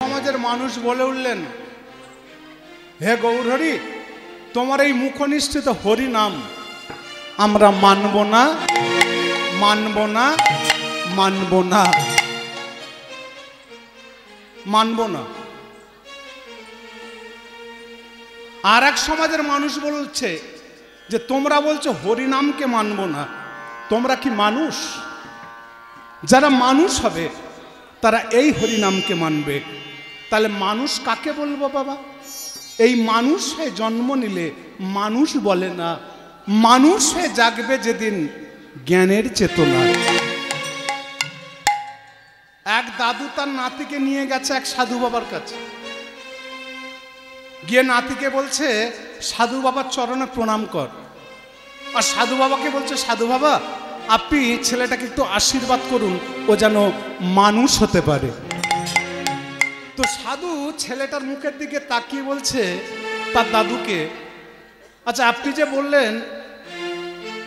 সমাজের মানুষ বলে উঠলেন, হে গৌরহরি, তোমার এই মুখনিষ্ঠিত হরি নাম আমরা মানব না, মানব না, মানব না, মানব না। আর এক সমাজের মানুষ বলছে যে তোমরা বলছো হরিনামকে মানব না, তোমরা কি মানুষ? যারা মানুষ হবে তারা এই হরিনামকে মানবে। তাহলে মানুষ কাকে বলবো বাবা? এই মানুষ হয়ে জন্ম নিলে মানুষ বলে না, মানুষ হয়ে জাগবে যেদিন জ্ঞানের চেতনা। এক দাদু তার নাতিকে নিয়ে গেছে এক সাধু বাবার কাছে, গিয়ে নাতিকে বলছে সাধু বাবার চরণে প্রণাম কর। আর সাধু বাবাকে বলছে, সাধু বাবা আপনি ছেলেটাকে একটু আশীর্বাদ করুন, ও যেন মানুষ হতে পারে। তো সাধু ছেলেটার মুখের দিকে তাকিয়ে বলছে তার দাদুকে, আচ্ছা আপনি যে বললেন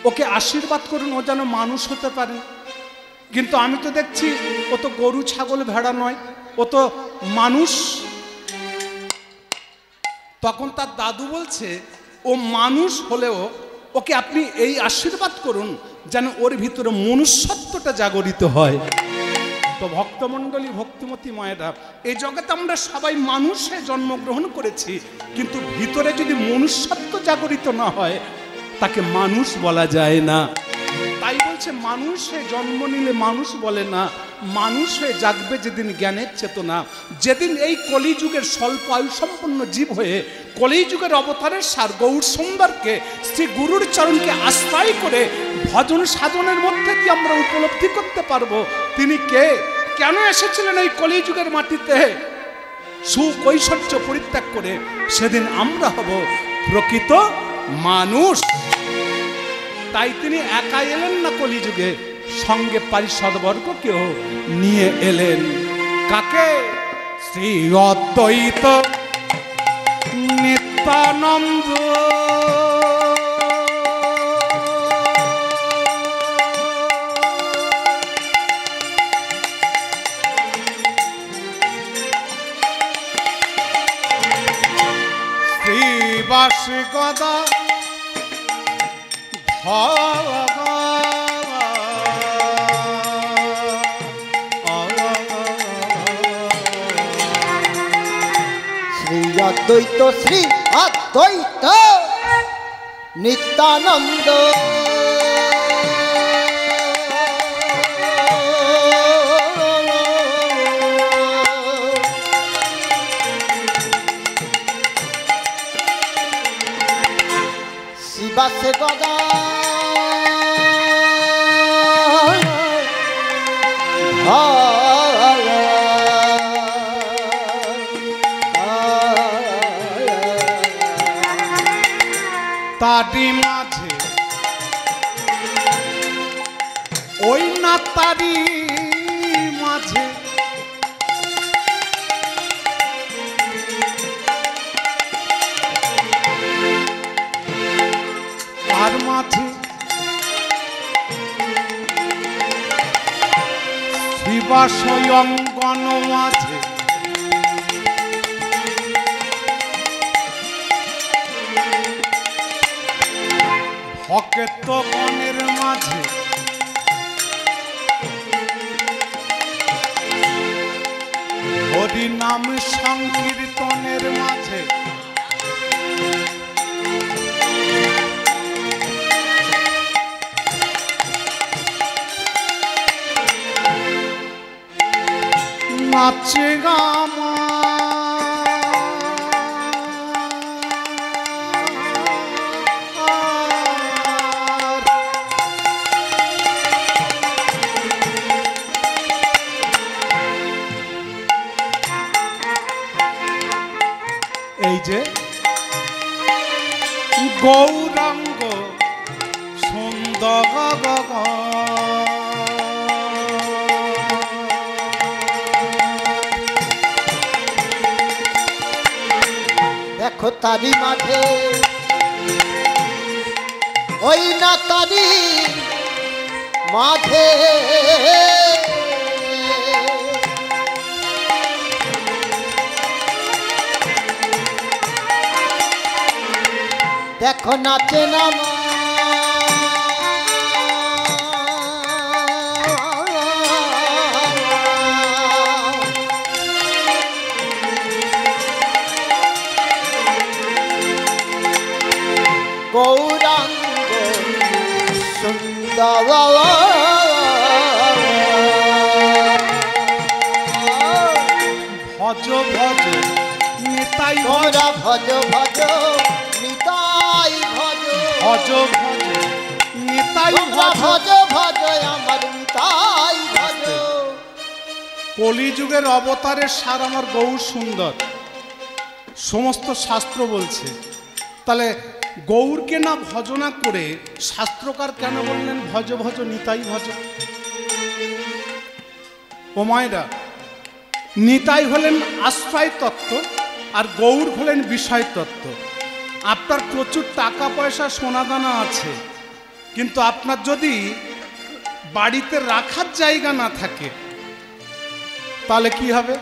ওকে আশীর্বাদ করুন ও যেন মানুষ হতে পারে, কিন্তু আমি তো দেখছি ও তো গরু ছাগল ভেড়া নয়, ও তো মানুষ। তখন তার দাদু বলছে ও মানুষ হলেও ওকে আপনি এই আশীর্বাদ করুন যেন ওর ভিতরে মনুষ্যত্বটা জাগরিত হয়। তো ভক্তমণ্ডলী, ভক্তিমতী মায়েরা, এই জগতে আমরা সবাই মানুষে জন্মগ্রহণ করেছি, কিন্তু ভিতরে যদি মনুষ্যত্ব জাগরিত না হয় তাকে মানুষ বলা যায় না। তাই বলছে মানুষ হয়ে জন্ম নিলে মানুষ বলে না, মানুষ হয়ে জাগবে যেদিন জ্ঞানের চেতনা। যেদিন এই কলিযুগের স্বল্প আয়ুসম্পন্ন জীব হয়ে কলিযুগের অবতারের সার গৌর সুন্দরকে, শ্রী গুরুর চরণকে আশ্রয় করে ভজন সাধনের মধ্যে দিয়ে আমরা উপলব্ধি করতে পারবো তিনি কে, কেন এসেছিলেন এই কলিযুগের মাটিতে সুকৈশল্য পরিত্যাগ করে। সেদিন আমরা হব প্রকৃত মানুষ। তাই তিনি একা এলেন না কলিযুগে, সঙ্গে পারিষদবর্গকেও নিয়ে এলেন। কাকে? শ্রী অদ্বৈত নিত্যানন্দ। শ্রীবাস গদা শ্রী অদ্বৈত, শ্রী অদ্বৈত নিত্যানন্দ। শিবাসে গদা তারি মাঝে ওই না তারি মাঝে তার মাঝে শিবাশয় অঙ্গন মাঝে ভক্ত গণের মাঝে হরি নাম সংকীর্তনের মাঝে নাচে গামা এই যে গৌরাঙ্গ সুন্দর দেখো তারি মাঝে ওই না তারি মাঝে দেখো নাচে না মা গৌরাঙ্গ সুন্দর ভজ ভজ নিতাই তোরা ভজ ভজ নিতাই ভজ ভজ ভজ নিতাই তোরা ভজ। ভজ ভজ আমার নিতাই ভজ কলিযুগের অবতারের সার আমার গৌর সুন্দর, সমস্ত শাস্ত্র বলছে। তাহলে গৌরকে না ভজনা করে শাস্ত্রকার কেন বললেন ভজ ভজ নিতাই ভজ? ও মায়েরা, নিতাই হলেন আশ্রয় তত্ত্ব আর গৌর হলেন বিষয় তত্ত্ব। আপনার প্রচুর টাকা পয়সা সোনাদানা আছে, কিন্তু আপনার যদি বাড়িতে রাখার জায়গা না থাকে তাহলে কি হবে?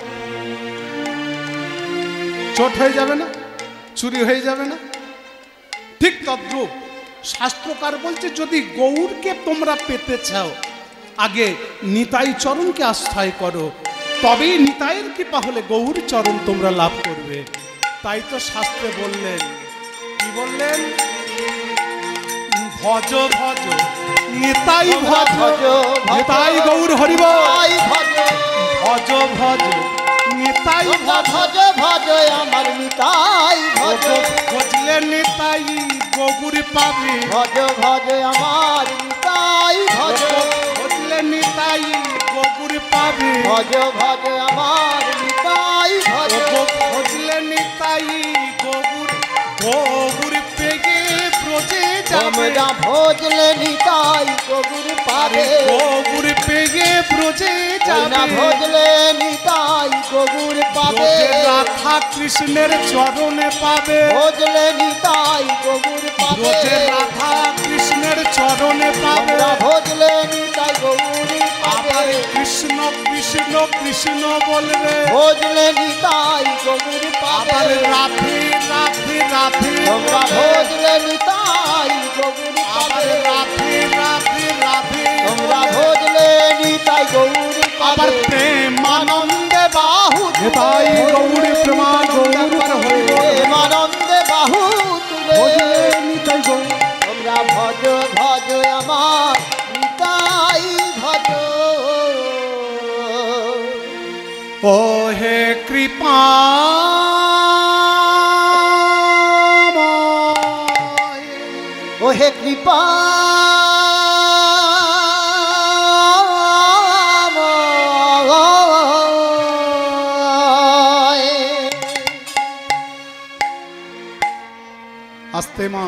চোট হয়ে যাবে না? চুরি হয়ে যাবে না? ঠিক তদ্রূপ শাস্ত্রকার বলছে, যদি গৌরকে তোমরা পেতে চাও আগে নিতাই চরণকে আশ্রয় করো, তবেই নিতাইয়ের কৃপা হলে গৌর চরণ তোমরা লাভ করবে। তাই তো শাস্ত্রে বললেন, কি বললেন? ভজ ভজ নিতাই ভজ, নিতাই গৌর হরিব। ভজ ভজ নিতাই ভজ, ভজ ভজ আমার নিতাই ভজ ভজলে নিতাই গৌর পাবে। ভজ ভজ আমার নিতাই ভজ ভজলে নিতাই গৌর পাবে। ভজ ভজ আমার নিতাই ভজ ভজলে নিতাই গৌর, গৌর পেগে ব্রজে যাবে। তোমরা ভজলে নিতাই গৌর পাবে গৌর পেগে ব্রজে না যাবে। ভজলে নিতাই গৌর পাবে ব্রজে রাধা কৃষ্ণের চরণে পাবে। ভজলে নিতাই গৌর পাবে ব্রজে রাধা কৃষ্ণের চরণে পাবে। তোমরা ভজলে নিতাই গৌর পাবে আবার কৃষ্ণ কৃষ্ণ কৃষ্ণ বলবে। ভজলে নিতাই গৌর পাবে আবার রাধে রাধে রাধে তোমরা বলবে। ভজলে নিতাই গৌর আবার পাবে রাধে রাধে রাধে তোমরা বলবে। ভজলে নিতাই গৌর আবার পাবে প্রেমানন্দে বাহু নিতাই গৌর প্রেমানন্দে একবার হইব। প্রেমানন্দে বাহু তুলে ভজলে নিতাই গৌর। তোমরা ভজ ভজ আমার নিতাই ভজ ও হে কৃপা ও হে কৃপা আস্তে মা,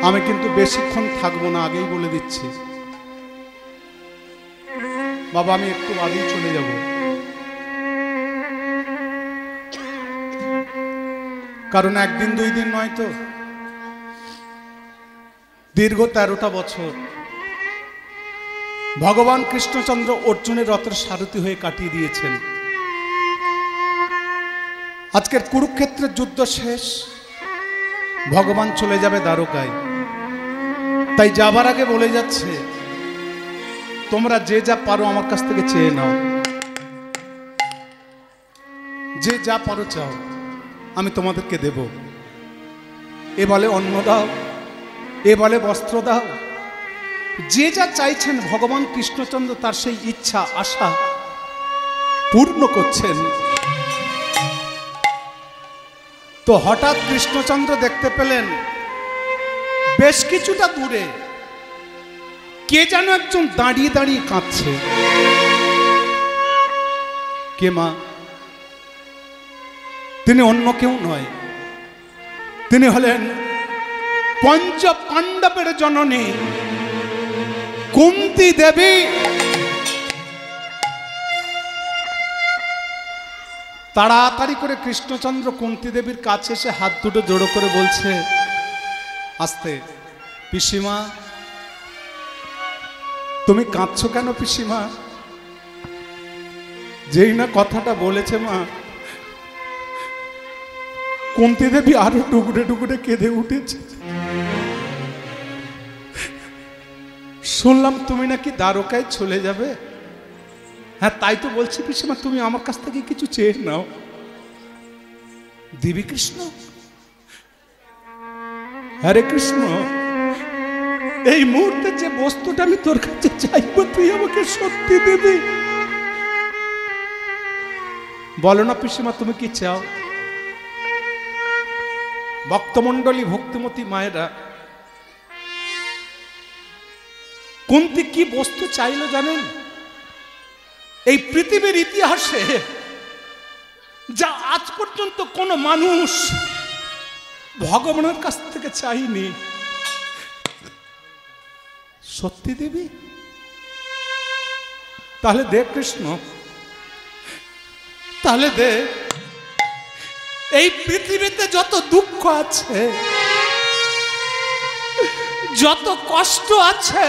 আমি কিন্তু বেশিক্ষণ থাকবো না, আগেই বলে দিচ্ছি। বাবা আমি একটু আগেই চলে যাব। কারণ একদিন দুই দিন নয় তো, দীর্ঘ 13টা বছর ভগবান কৃষ্ণচন্দ্র অর্জুনের রথের সারথি হয়ে কাটিয়ে দিয়েছেন। আজকের কুরুক্ষেত্রের যুদ্ধ শেষ, ভগবান চলে যাবে দ্বারকায়। তাই যাবার আগে বলে যাচ্ছে, তোমরা যে যা পারো আমার কাছ থেকে চেয়ে নাও, যে যা পারো চাও, আমি তোমাদেরকে দেব। এ বলে অন্ন দাও, এ বলে বস্ত্র দাও, যে যা চাইছেন ভগবান কৃষ্ণচন্দ্র তার সেই ইচ্ছা আশা পূর্ণ করছেন। তো হঠাৎ কৃষ্ণচন্দ্র দেখতে পেলেন বেশ কিছুটা দূরে কে যেন একজন দাঁড়িয়ে দাঁড়িয়ে কাঁদছে। কে মা? তিনি অন্য কেউ নয়, তিনি হলেন পঞ্চ পাণ্ডবের জননী কুন্তী দেবী। তাড়াতাড়ি করে কৃষ্ণচন্দ্র কুন্তী দেবীর কাছে এসে হাত দুটো জোড়ো করে বলছে, আস্তে, পিসিমা তুমি কাঁদছো কেন পিসিমা? যেই না কথাটা বলেছে মা, কুন্তী দেবী আরো টুকরে টুকরে কেঁদে উঠেছে। শুনলাম তুমি নাকি দ্বারকায় চলে যাবে। হ্যাঁ তাই তো বলছি পিসিমা, তুমি আমার কাছ থেকে কিছু চেয়ে নাও। দেবী কৃষ্ণ, হরে কৃষ্ণ, এই মুহূর্তে যে বস্তুটা আমি তোর কাছে চাইবো তুই আমাকে সত্যি দিবি। বলো না পিসিমা তুমি কি চাও। ভক্তমণ্ডলী, ভক্তিমতী মায়েরা, কুন্তী কি বস্তু চাইলো জানেন? এই পৃথিবীর ইতিহাসে যা আজ পর্যন্ত কোন মানুষ ভগবানের কাছ থেকে চাইনি। সত্যি দেবী? তাহলে দে কৃষ্ণ, তাহলে দে। এই পৃথিবীতে যত দুঃখ আছে, যত কষ্ট আছে,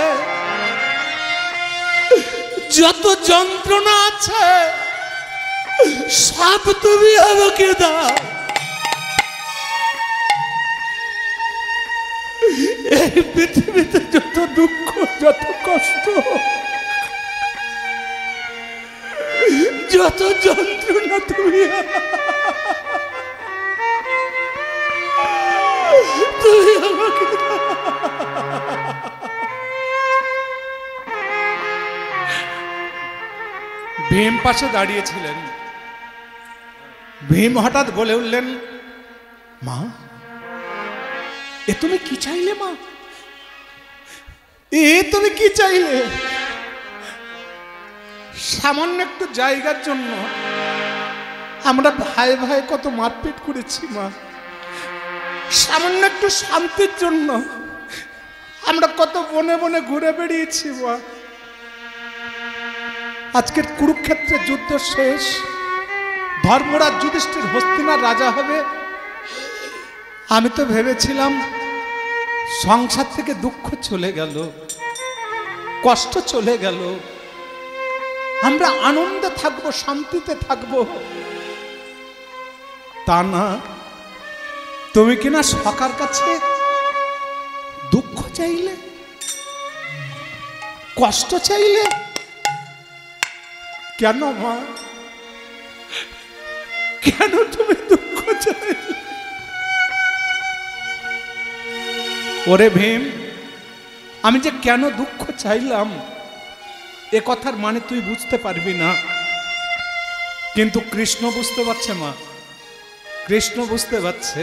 যত যন্ত্রণা আছে, সব তুমি আমাকে দাও। এই পৃথিবীতে যত দুঃখ, যত কষ্ট, যত যন্ত্রণা তুমি আমাকে দাও। ভীম পাশে দাঁড়িয়েছিলেন। ভীম হঠাৎ বলে উঠলেন, মা এ তুমি কি চাইলে? মা এ তুমি কি চাইলে? সামান্য একটু জায়গার জন্য আমরা ভাই ভাই কত মারপিট করেছি মা। সামান্য একটু শান্তির জন্য আমরা কত বনে বনে ঘুরে বেড়িয়েছি মা। আজকের কুরুক্ষেত্রের যুদ্ধ শেষ, ধর্মরাজ যুধিষ্ঠির হস্তিনার রাজা হবে। আমি তো ভেবেছিলাম সংসার থেকে দুঃখ চলে গেল, কষ্ট চলে গেল, আমরা আনন্দে থাকবো, শান্তিতে থাকবো। তা না, তুমি কিনা সকার কাছে দুঃখ চাইলে, কষ্ট চাইলে। কেন মা, কেন তুমি দুঃখ চাইলে? ওরে ভীম, আমি যে কেন দুঃখ চাইলাম এ কথার মানে তুই বুঝতে পারবি না, কিন্তু কৃষ্ণ বুঝতে পারছে মা, কৃষ্ণ বুঝতে পারছে।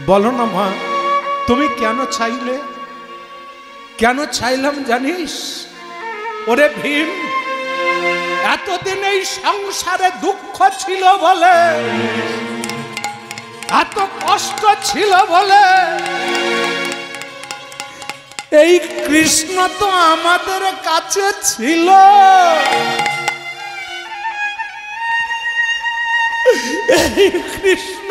বলো না মা, তুমি কেন চাইলে? কেন চাইলাম জানিস? ওরে ভীম, এতদিন এই সংসারে দুঃখ ছিল বলে, এত কষ্ট ছিল বলে এই কৃষ্ণ তো আমাদের কাছে ছিল। এই কৃষ্ণ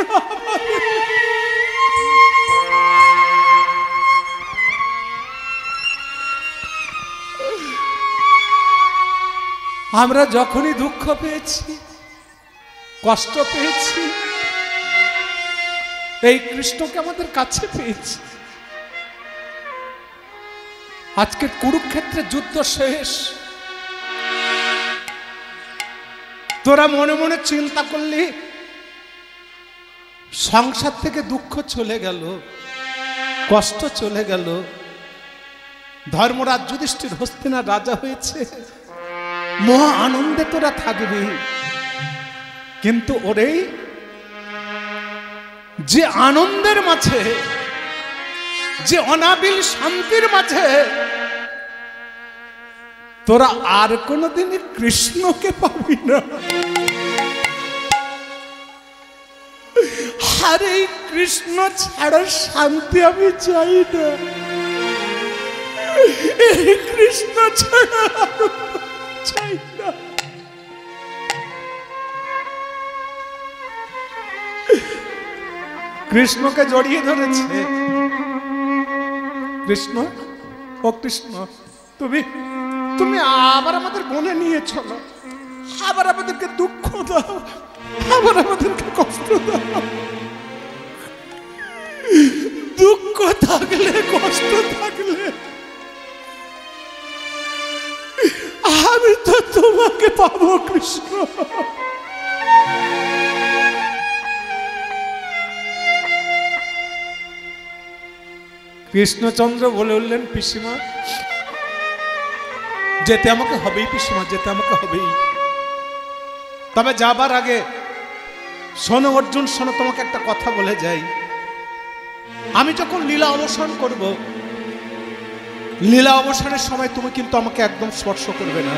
আমরা যখনই দুঃখ পেয়েছি, কষ্ট পেয়েছি, এই কৃষ্ণকে আমাদের কাছে পেয়েছি। আজকে কুরুক্ষেত্রের যুদ্ধ শেষ, তোরা মনে মনে চিন্তা করলি সংসার থেকে দুঃখ চলে গেল, কষ্ট চলে গেল, ধর্মরাজ যুধিষ্ঠির হস্তিনার রাজা হয়েছে, মহা আনন্দে তোরা থাকবি। কিন্তু ওরে, যে আনন্দের মাঝে, যে অনাবিল শান্তির মাঝে তোরা আর কোনদিন কৃষ্ণকে পাবি না। আর এই কৃষ্ণ ছাড়া শান্তি আমি চাই না, এই কৃষ্ণ ছাড়া চাই না। কৃষ্ণকে জড়িয়ে ধরেছে। কৃষ্ণ, ও কৃষ্ণ, তুমি তুমি আবার আমাদের বনে নিয়ে চলো, আবার আমাদেরকে দুঃখ দাও, আবার আমাদেরকে কষ্ট দাও। দুঃখ থাকলে, কষ্ট থাকলে আমি তো তোমাকে পাবো কৃষ্ণ। কৃষ্ণচন্দ্র বলে উঠলেন, পিসিমা যেতে আমাকে হবেই, পিসিমা যেতে আমাকে হবেই। তবে যাবার আগে শোনো অর্জুন, শোনো, তোমাকে একটা কথা বলে যাই। আমি যখন লীলা অবসান করব, লীলা অবসানের সময় তুমি কিন্তু আমাকে একদম স্পর্শ করবে না।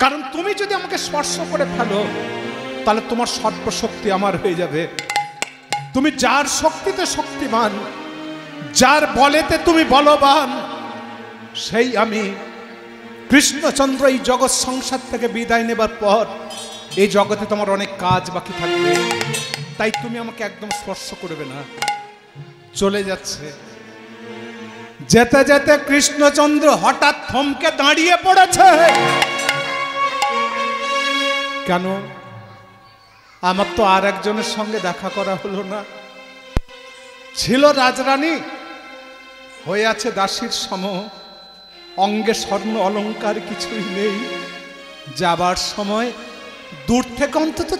কারণ তুমি যদি আমাকে স্পর্শ করে ফেলো তাহলে তোমার সর্বশক্তি আমার হয়ে যাবে। তুমি যার শক্তিতে শক্তিমান, যার বলেতে তুমি বলবান, সেই আমি। কৃষ্ণচন্দ্র এই জগৎ সংসার থেকে বিদায় নেবার পর এই জগতে তোমার অনেক কাজ বাকি থাকবে, তাই তুমি আমাকে একদম স্পর্শ করবে না। চলে যাচ্ছে, যেতে যেতে কৃষ্ণচন্দ্র হঠাৎ থমকে দাঁড়িয়ে পড়েছে। কেন? আমার তো আর একজনের সঙ্গে দেখা করা হলো না। ছিল রাজরানী, হয়ে আছে দাসীর সম, অঙ্গে স্বর্ণ অলংকার কিছুই নেই। যাবার সময় দূর থেকে অন্তত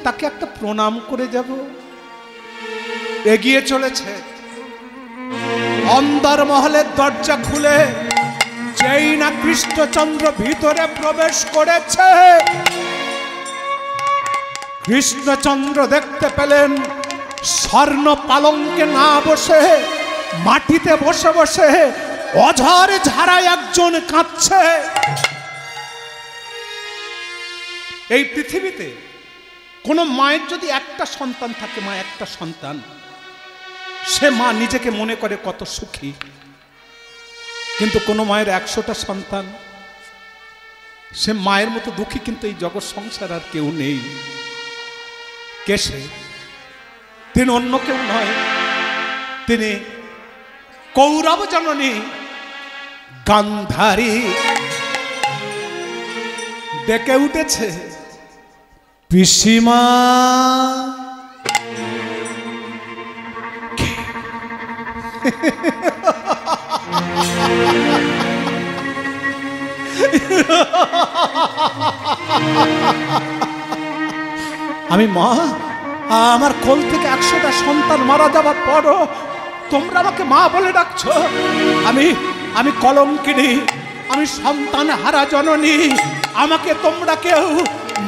তাকে একটা প্রণাম করে যাব। এগিয়ে চলেছে, অন্দর মহলের দরজা খুলে যেই না কৃষ্ণচন্দ্র ভিতরে প্রবেশ করেছে, কৃষ্ণচন্দ্র দেখতে পেলেন স্বর্ণ পালঙ্কে না বসে মাটিতে বসে বসে অঝরে ঝাড়ায় একজন কাঁদছে। এই পৃথিবীতে কোন মায়ের যদি একটা সন্তান থাকে, মা একটা সন্তান, সে মা নিজেকে মনে করে কত সুখী। কিন্তু কোন মায়ের 100টা সন্তান, সে মায়ের মতো দুঃখী কিন্তু এই জগৎ সংসার আর কেউ নেই। কে সে? তিনি অন্য কেউ নয়, তিনি কৌরব জননী গান্ধারী। ডেকে উঠেছে, পিসিমা। আমি মা, আমার কোল থেকে 100টা সন্তান মারা যাবার পরও তোমরা আমাকে মা বলে ডাকছো। আমি কলঙ্কিনী, আমি সন্তান হারা জননী, আমাকে তোমরা কেউ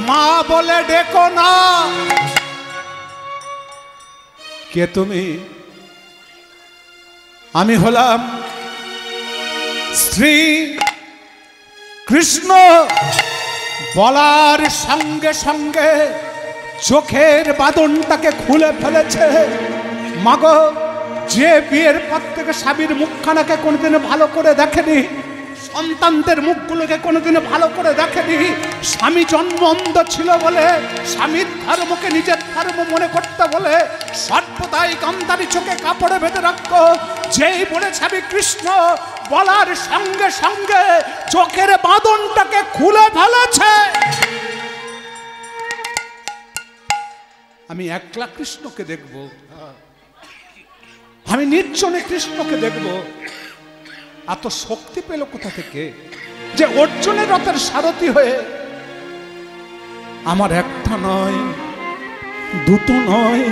মা বলে ডেকো না। কে তুমি? আমি হলাম শ্রী কৃষ্ণ। বলার সঙ্গে সঙ্গে চোখের বাঁধনটাকে খুলে ফেলেছে। মাগো, যে বিয়ের পর থেকে স্বামীর মুখখানাকে কোনোদিন ভালো করে দেখেনি, সন্তানদের মুখগুলোকে কোনোদিন ভালো করে দেখেনি, স্বামী জন্ম অন্ধ ছিল বলে, স্বামীর ধর্মকে নিজের ধর্ম মনে করতে বলে সর্বদাই গান্ধারী চোখে কাপড়ে বেঁধে রাখতো। যেই বলেছে আমি কৃষ্ণ, বলার সঙ্গে সঙ্গে চোখের বাঁধনটাকে খুলে ফেলেছে। আমি একলা কৃষ্ণকে দেখব, আমি নির্জনে কৃষ্ণকে দেখব। এত শক্তি পেল কোথা থেকে যে অর্জুনের রথের সারথি হয়ে আমার একটা নয়, দুটো নয়,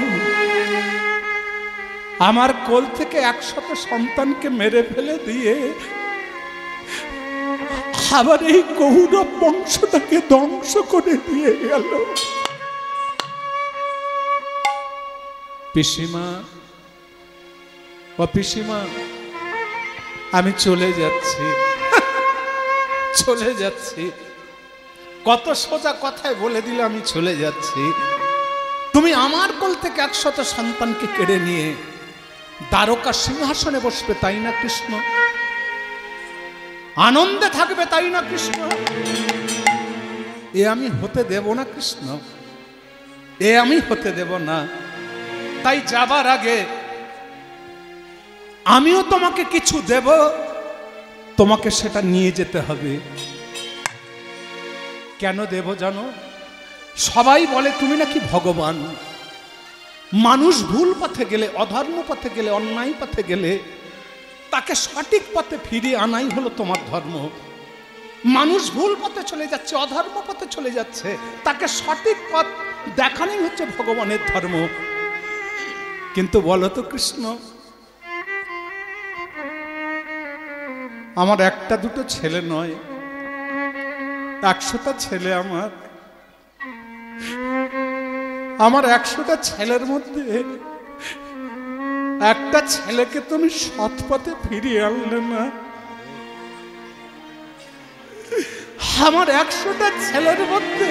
আমার কোল থেকে 100টা সন্তানকে মেরে ফেলে দিয়ে আবার এই কৌরব বংশটাকে ধ্বংস করে দিয়ে গেল। পিসিমা, ও পিসিমা, আমি চলে যাচ্ছি, চলে যাচ্ছি। কত সোজা কথায় বলে দিলে আমি চলে যাচ্ছি। তুমি আমার কোল থেকে 100টা সন্তানকে কেড়ে নিয়ে দ্বারকা সিংহাসনে বসবে, তাই না কৃষ্ণ? আনন্দে থাকবে, তাই না কৃষ্ণ? এ আমি হতে দেব না কৃষ্ণ, এ আমি হতে দেব না। তাই যাবার আগে আমিও তোমাকে কিছু দেব, তোমাকে সেটা নিয়ে যেতে হবে। কেন দেব জানো? সবাই বলে তুমি নাকি ভগবান, মানুষ ভুল পথে গেলে, অধর্ম পথে গেলে, অন্যায় পথে গেলে তাকে সঠিক পথে ফিরিয়ে আনাই হলো তোমার ধর্ম। মানুষ ভুল পথে চলে যাচ্ছে, অধর্ম পথে চলে যাচ্ছে, তাকে সঠিক পথ দেখানোই হচ্ছে ভগবানের ধর্ম। কিন্তু বলো তো কৃষ্ণ, আমার একটা দুটো ছেলে নয়, 100টা ছেলে আমার 100টা ছেলের মধ্যে একটা ছেলেকে তুমি সৎ পথে ফিরিয়ে আনলে না। আমার 100টা ছেলের মধ্যে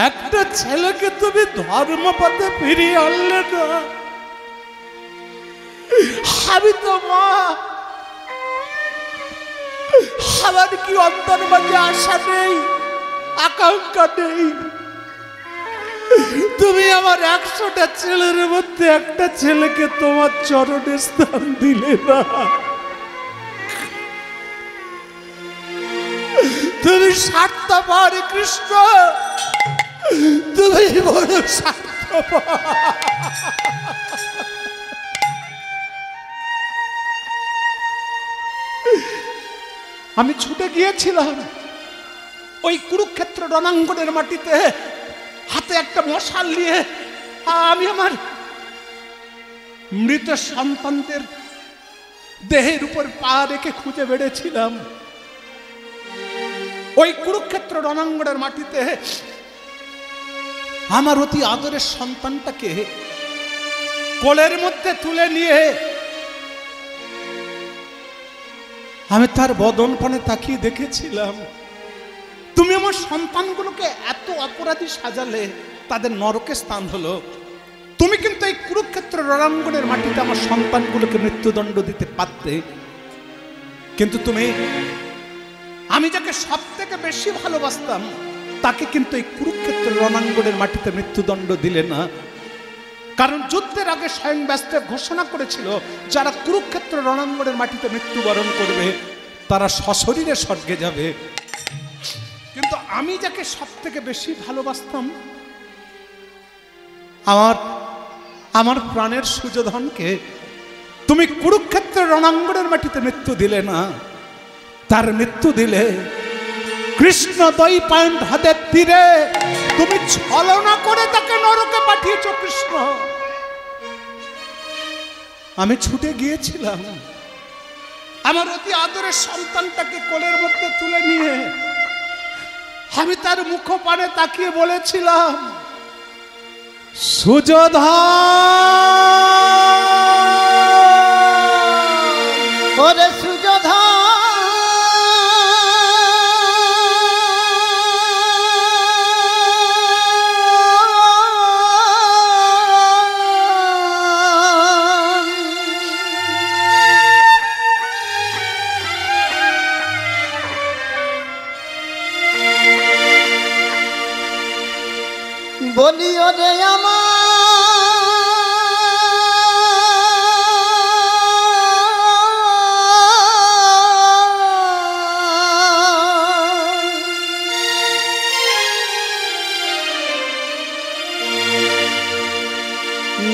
একটা ছেলেকে তুমি ধর্ম পথে ফিরিয়ে আনলে না। আমি তো মা, আমার কি অন্তর মাঝে আশা নেই, আকাঙ্ক্ষা নেই? তুমি আমার 100টা ছেলের মধ্যে একটা ছেলেকে তোমার চরণে স্থান দিলে না। তুমি স্বার্থপর কৃষ্ণ, তুমি বড় স্বার্থপর। আমি ছুটে গিয়েছিলাম ওই কুরুক্ষেত্র রণাঙ্গনের মাটিতে, হাতে একটা মশাল নিয়ে আমি আমার মৃত সন্তানদের দেহের উপর পা রেখে খুঁজে বেড়েছিলাম। ওই কুরুক্ষেত্র রণাঙ্গনের মাটিতে আমার অতি আদরের সন্তানটাকে কোলের মধ্যে তুলে নিয়ে আমি তার বদন পানে তাকিয়ে দেখেছিলাম, তুমি আমার সন্তানগুলোকে এত অপরাধী সাজালে, তাদের নরকে স্থান হলো। তুমি কিন্তু এই কুরুক্ষেত্র রণাঙ্গনের মাটিতে আমার সন্তানগুলোকে মৃত্যুদণ্ড দিতে পারতে, কিন্তু তুমি, আমি যাকে সব থেকে বেশি ভালোবাসতাম তাকে কিন্তু এই কুরুক্ষেত্র রণাঙ্গনের মাটিতে মৃত্যুদণ্ড দিলে না। কারণ যুদ্ধের আগে স্বয়ং ব্যাসদেব ঘোষণা করেছিল, যারা কুরুক্ষেত্র রণাঙ্গনের মাটিতে মৃত্যুবরণ করবে তারা সশরীরে স্বর্গে যাবে। কিন্তু আমি যাকে সব থেকে বেশি ভালোবাসতাম, আমার প্রাণের সুযোধনকে তুমি কুরুক্ষেত্র রণাঙ্গনের মাটিতে মৃত্যু দিলে না। তার মৃত্যু দিলে কৃষ্ণ দৈপায়ন হ্রদের তীরে তুমি ছলনা করে তাকে নরকে পাঠিয়েছ। কৃষ্ণ, আমি ছুটে গিয়েছিলাম আমার অতি আদরের সন্তানটাকে কোলের মধ্যে তুলে নিয়ে, আমি তার মুখপানে তাকিয়ে বলেছিলাম, সুযোধন, ওরে সুযোধন, বলিও রে আমার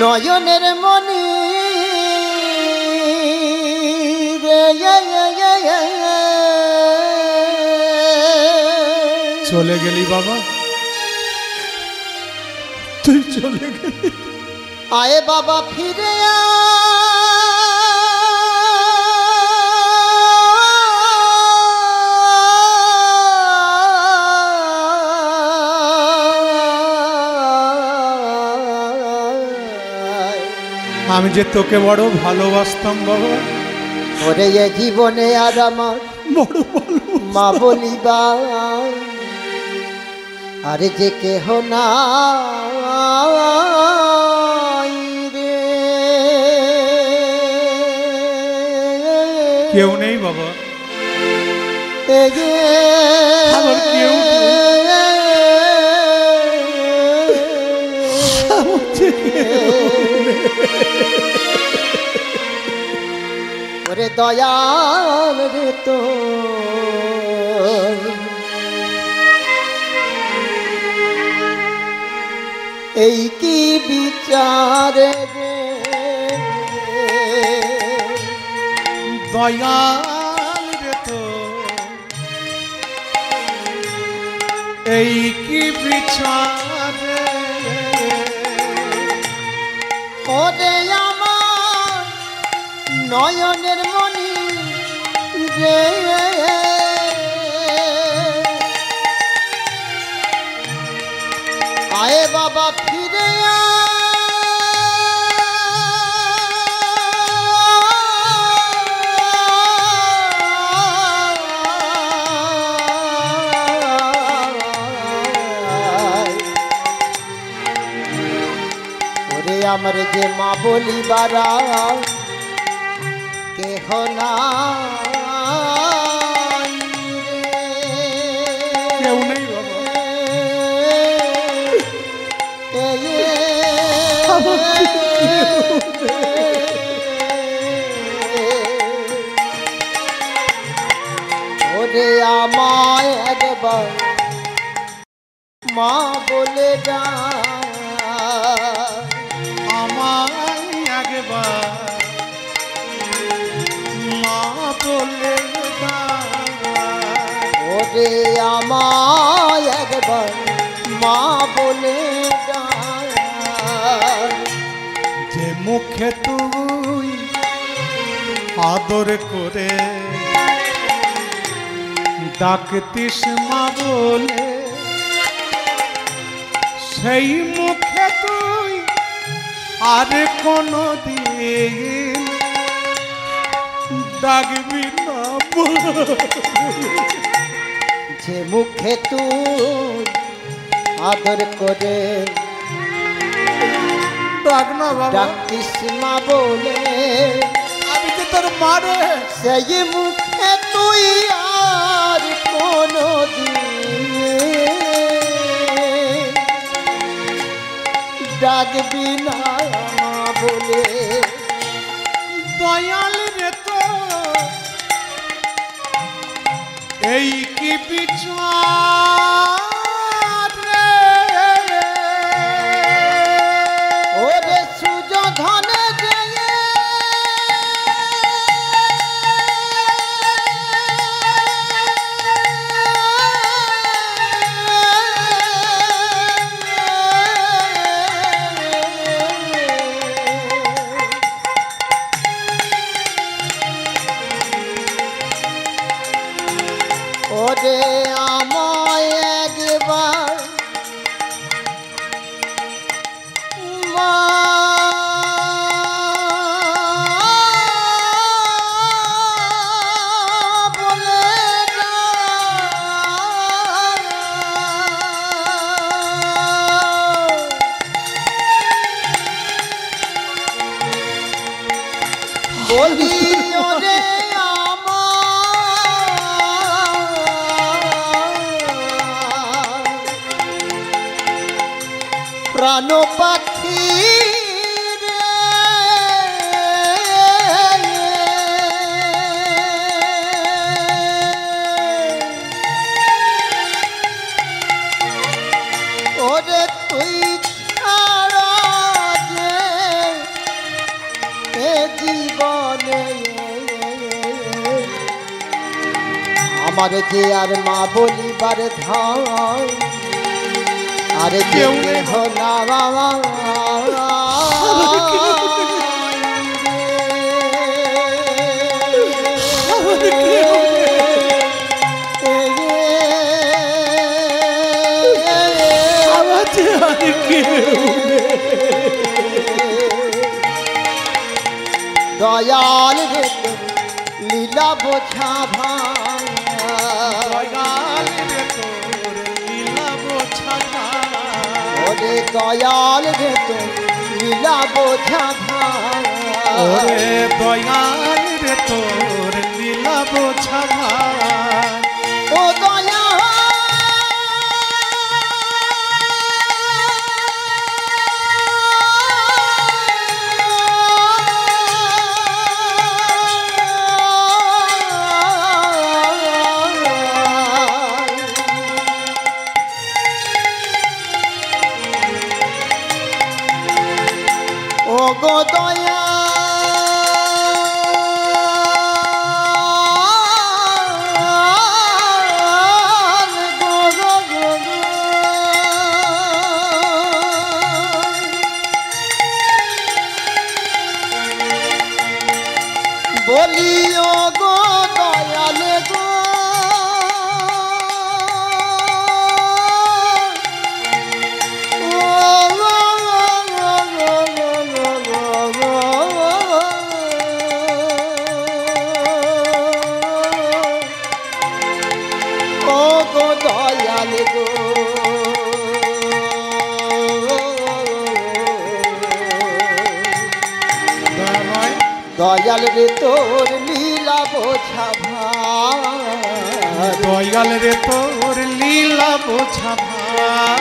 নয়নের মনি রে, চলে গেলি বাবা, তুই চলে গেলি। আয়ে বাবা ফিরে আমি যে তোকে বড় ভালোবাসতাম বাবা। ওরে এ জীবনে আর আমার বড় ভালো মা বলিবা আরে যে কেহ না রে, কেউ নেই বাবা, আমার কেউ ওরে দয়াল রে তো এই কি বিচারে রে দয়াল রে তো এই কি বিচারে ওরে আমার নয়নের মনি রে আয়ে বাবা ফিরে ওরে আমার যে মা বলি বারা কেহ নাই কেউ নেই বাবা ওরে আমায় একবার মা বলে যা আমায় একবার মা বলে ওরে আমায় একবার মা বলে যা যে মুখে তুই আদর করে ডাকতিস মা বলে সেই মুখে তুই আর কোনো দিন ডাকবি না যে মুখে তুই আদর করে ডাক না বাবা ডাকতিস মা বলে আমি তো তোর মারে সেই মুখে তুই আর কোনো দিন ডাকবি না মা বলে দয়াল রে তো এই কি বিচার রে ওরে সুযোধনে জয়ে ওরে আমায় একবার মা বলে বলি ওরে প্রাণ পাখি ওরে তুই ছাড়া যে এ জীবনে আমার যে আর মা বলিবার ধান আর কেউ না বাবা দয়াল রে লীলা বোঝা ভাই দয়াল রে তোর লীলা বোঝা ওরে দয়াল রে তো লীলা বোঝা ভাই ওরে দয়াল রে তোর লীলা বোঝা ও দয়া গো দয়া বলিও গো দয়াল গো দয়াল রে তোর লীলা বোঝা ভার দয়াল রে তোর লীলা বোঝা ভার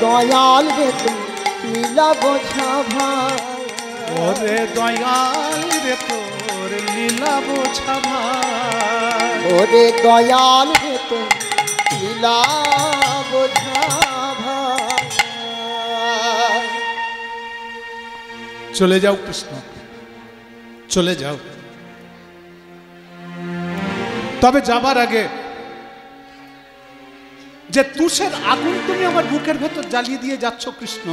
দয়াল রে তোর লীলা বোঝা ভার ওরে দয়াল রে তোর লীলা বোঝা ভার ওরে দয়াল রে তোর লীলা বোঝা ভার চলে যাও কৃষ্ণ, চলে যাও। তবে যাবার আগে যে তুষের আগুন তুমি আমার বুকের ভেতর জ্বালিয়ে দিয়ে যাচ্ছ কৃষ্ণ,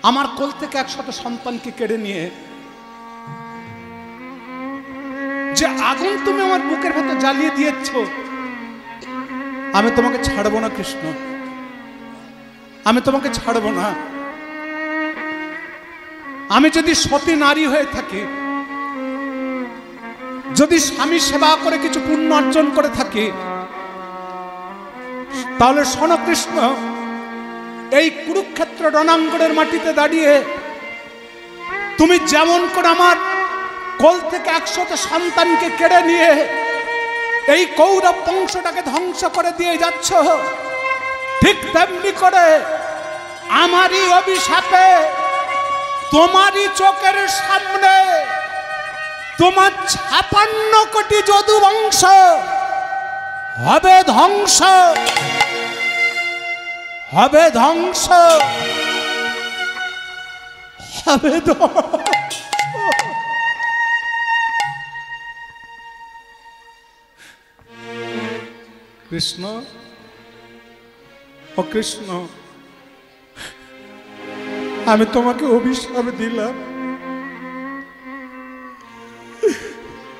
আমার কোল থেকে 100 সন্তানকে কেড়ে নিয়ে যে আগুন তুমি আমার বুকের ভেতর জ্বালিয়ে দিয়েছ, আমি তোমাকে ছাড়বো না কৃষ্ণ, আমি তোমাকে ছাড়বো না। আমি যদি সতী নারী হয়ে থাকি, যদি স্বামী সেবা করে কিছু পুণ্য অর্জন করে থাকি, তাহলে শোনো কৃষ্ণ, এই কুরুক্ষেত্র রণাঙ্গনের মাটিতে দাঁড়িয়ে তুমি যেমন করে আমার কোল থেকে 100 সন্তানকে কেড়ে নিয়ে এই কৌরব বংশটাকে ধ্বংস করে দিয়ে যাচ্ছ, ঠিক তেমনি করে আমারই অভিশাপে তোমারই চোখের সামনে তোমার 56 কোটি যদু বংশ হবে ধ্বংস, হবে ধ্বংস, হবে কৃষ্ণ। ও কৃষ্ণ, আমি তোমাকে অভিশাপ দিলাম,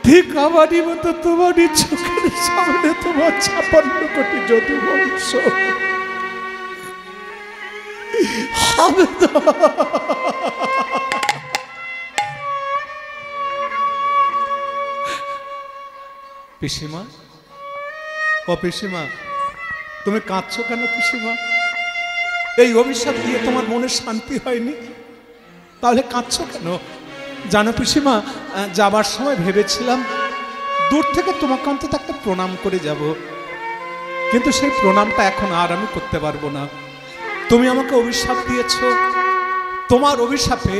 ঠিক আমারই মতো তোমারই চোখের সামনে তোমার 56 কোটি যদু বংশ হবে। পিসিমা, ও পিসিমা, তুমি কাঁদছো কেন পিসিমা? এই অভিশাপ দিয়ে তোমার মনে শান্তি হয়নি, তাহলে কাঁদছো কেন? জানো পিসিমা, যাবার সময় ভেবেছিলাম দূর থেকে তোমাকে অন্তত একটা প্রণাম করে যাব, কিন্তু সেই প্রণামটা এখন আর আমি করতে পারবো না। তুমি আমাকে অভিশাপ দিয়েছ, তোমার অভিশাপে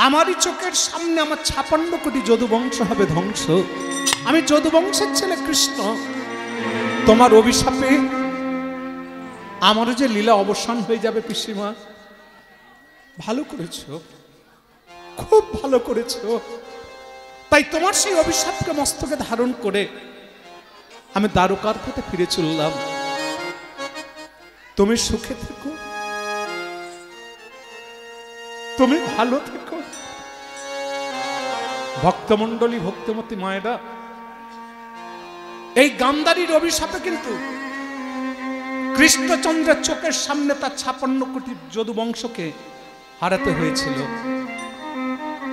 আমারই চোখের সামনে আমার 56 কোটি যদু বংশ হবে ধ্বংস। আমি যদু বংশের ছেলে কৃষ্ণ, তোমার অভিশাপে আমারও যে লীলা অবসান হয়ে যাবে পিসিমা। ভালো করেছ, খুব ভালো করেছ। তাই তোমার সেই অভিশাপকে মস্তকে ধারণ করে আমি দ্বারকার পথে ফিরে চললাম। তুমি সুখে থেকো, তুমি ভালো থেকো। ভক্তমণ্ডলী, ভক্তিমতী মায়েরা, এই গান্ধারীর অভিশাপে কিন্তু কৃষ্ণচন্দ্রের চোখের সামনে তার 56 কোটি যদু বংশকে হারাতে হয়েছিল।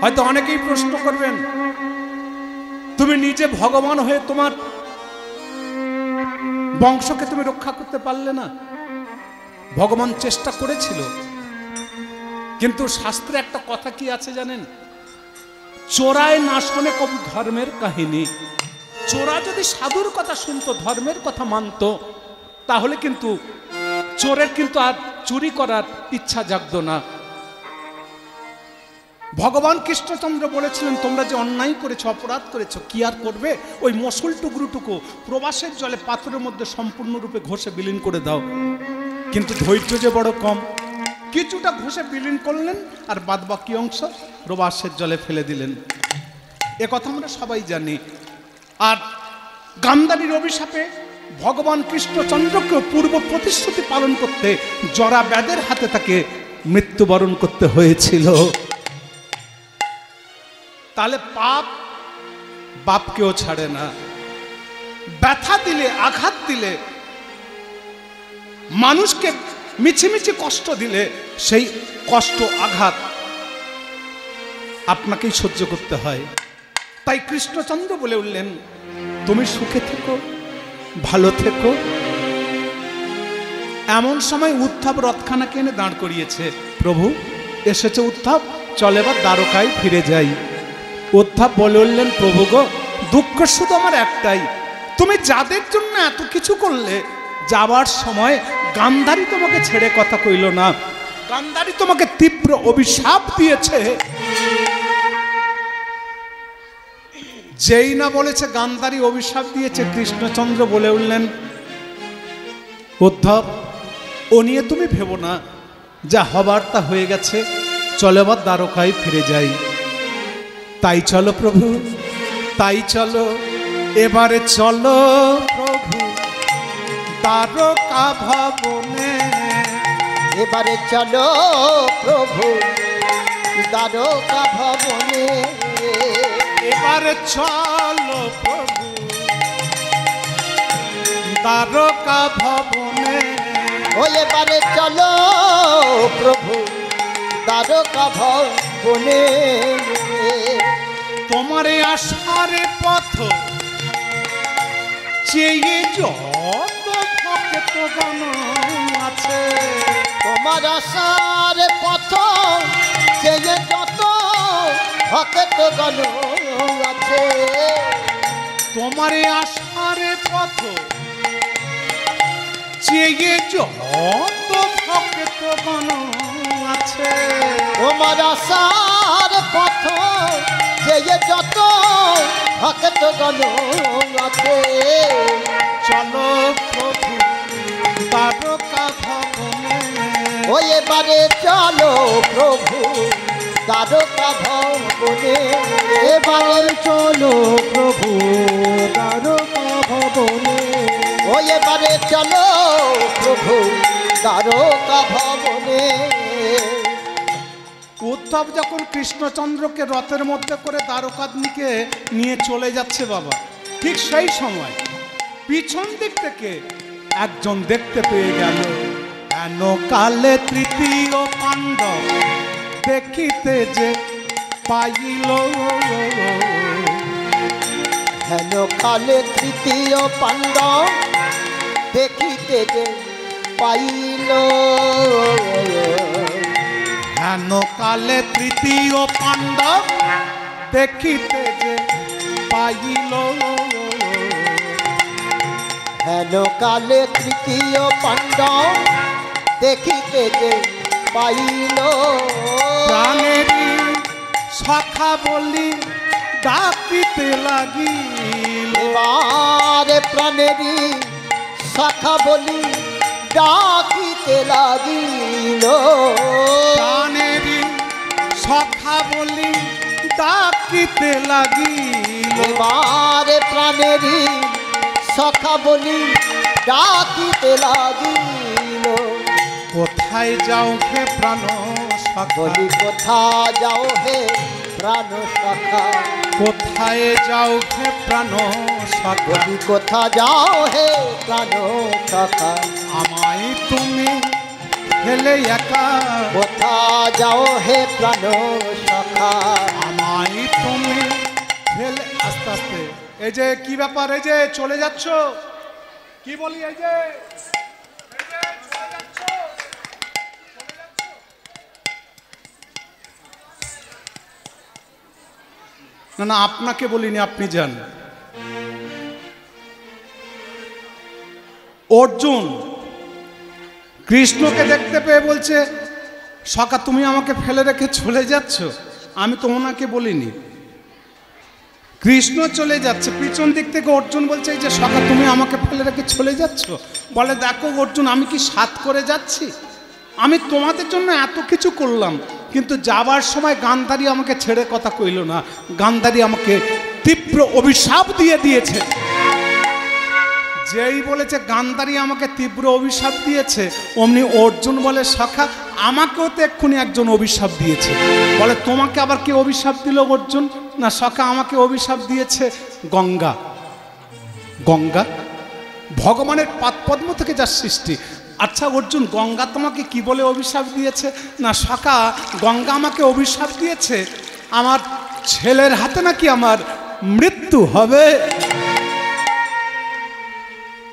হয়তো অনেকেই প্রশ্ন করবেন, তুমি নিজে ভগবান হয়ে তোমার বংশকে তুমি রক্ষা করতে পারলে না? ভগবান চেষ্টা করেছিল, কিন্তু শাস্ত্রে একটা কথা কি আছে জানেন? চোরায় না শোনে কবু ধর্মের কাহিনী। চোরা যদি সাধুর কথা শুনতো, ধর্মের কথা মানত, তাহলে কিন্তু চোরের কিন্তু আর চুরি করার ইচ্ছা জাগতো না। ভগবান কৃষ্ণচন্দ্র বলেছিলেন, তোমরা যে অন্যায় করেছো, অপরাধ করেছো, কি আর করবে? ওই মসুল টুকরুটুকু প্রবাসের জলে পাথরের মধ্যে সম্পূর্ণরূপে ঘষে বিলীন করে দাও। কিন্তু ধৈর্য যে বড় কম, কিছুটা ঘষে বিলীন করলেন আর বাদ বাকি অংশ প্রবাসের জলে ফেলে দিলেন। এ কথা আমরা সবাই জানি। আর গান্ধারীর অভিশাপে ভগবান কৃষ্ণচন্দ্রকে পূর্ব প্রতিশ্রুতি পালন করতে জরা ব্যাধের হাতে তাকে মৃত্যুবরণ করতে হয়েছিল। তাহলে পাপ বাপকেও ছাড়ে না। ব্যথা দিলে, আঘাত দিলে, মানুষকে মিছিমিছি কষ্ট দিলে সেই কষ্ট, আঘাত আপনাকেই সহ্য করতে হয়। তাই কৃষ্ণচন্দ্র বলে উঠলেন, তুমি সুখে থেকো, ভালো থেকো। এমন সময় উদ্ধব রথখানাকে এনে দাঁড় করিয়েছে। প্রভু এসেছে উদ্ধব, চলে এবার দ্বারকায় ফিরে যাই। উদ্ধব বলে উঠলেন, প্রভু গো, দুঃখ শুধু আমার একটাই, তুমি যাদের জন্য এত কিছু করলে, যাবার সময় গান্ধারী তোমাকে ছেড়ে কথা কইল না। গান্ধারী তোমাকে তীব্র অভিশাপ দিয়েছে। যেই না বলেছে গান্ধারী অভিশাপ দিয়েছে, কৃষ্ণচন্দ্র বলে উঠলেন, উদ্ধব ও নিয়ে তুমি ভেবো না, যা হবার তা হয়ে গেছে, চলো এবার দ্বারকায় ফিরে যাই। তাই চলো প্রভু, তাই চলো, এবারে চলো প্রভু দ্বারকা ভবনে। এবারে চলো প্রভু দ্বারকা ভবনে। এবারে চলো প্রভু দ্বারকা ভবনে। ও এবারে চলো প্রভু দ্বারকা ভবনে। তোমারে আসার পথ চেয়ে যত ভক্তগণ আছে, তোমার আসার পথ চেয়ে যত ভক্তগণ আছে। তোমারে আসার পথ চেয়ে যত ভক্তগণ আছে। তোমার আসার পথ চেয়ে যত ভক্তগণ আছে। চলো প্রভু দ্বারকা ভবনে। ও এবারে চলো প্রভু দ্বারকা ভবনে। এবারে চলো প্রভু দ্বারকা ভবনে। ও এবারে চলো প্রভু দ্বারকা ভবনে। উদ্ধব যখন কৃষ্ণচন্দ্রকে রথের মধ্যে করে দ্বারকাধনিকে নিয়ে চলে যাচ্ছে বাবা, ঠিক সেই সময় পিছন দিক থেকে একজন দেখতে পেয়ে গেল, কেন কালে তৃতীয় পাণ্ডব দেখিতে যে পাইল। হেন কালে তৃতীয় পাণ্ডব দেখিতে যে পাইল। হেন কালে তৃতীয় পাণ্ডব দেখিতে যে পাইল। হেন কালে তৃতীয় পাণ্ডব দেখিতে যে পাইল। প্রাণেরই সখা বলি ডাকিতে লাগিল। এবারে প্রাণেরই শাখা বলি ডাকিতে লাগিল। প্রাণেরই সখা বলি ডাকিতে লাগিল। এবারে প্রাণেরই শাখা বলি ডাকিতে লাগিল। কোথায় যাও হে প্রাণ সখা, বলি কোথা যাও হে প্রাণ সখা। কোথায় যাও হে প্রাণ সখা, বলি কোথা যাও হে প্রাণ সখা। আমায় তুমি ফেলে একা, কোথা যাও হে প্রাণ সখা। আমায় তুমি ফেলে। আস্তে আস্তে, এই যে কি ব্যাপার, এই যে চলে যাচ্ছ, কি বলি, এই যে চলে যাচ্ছ। না না, আপনাকে বলিনি, আপনি যান। অর্জুন কৃষ্ণকে দেখতে পেয়ে বলছে, সখা তুমি আমাকে ফেলে রেখে চলে যাচ্ছ, আমি তো ওনাকে বলিনি। কৃষ্ণ চলে যাচ্ছে, পিছন দিক থেকে অর্জুন বলছে, এই যে সখা তুমি আমাকে ফেলে রেখে চলে যাচ্ছ। বলে, দেখো অর্জুন, আমি কি সাত করে যাচ্ছি? আমি তোমাদের জন্য এত কিছু করলাম, কিন্তু যাবার সময় গান্ধারী আমাকে ছেড়ে কথা কইল না। গান্ধারী আমাকে তীব্র অভিশাপ দিয়ে দিয়েছে। যেই বলেছে গান্ধারী আমাকে তীব্র অভিশাপ দিয়েছে, অমনি অর্জুন বলে সখা আমাকেও তো এক্ষুনি একজন অভিশাপ দিয়েছে। বলে তোমাকে আবার কে অভিশাপ দিল অর্জুন? না সখা আমাকে অভিশাপ দিয়েছে গঙ্গা। গঙ্গা ভগবানের পাদপদ্ম থেকে যার সৃষ্টি। আচ্ছা অর্জুন, গঙ্গা তোমাকে কি বলে অভিশাপ দিয়েছে? না সখা গঙ্গা আমাকে অভিশাপ দিয়েছে আমার ছেলের হাতে নাকি আমার মৃত্যু হবে।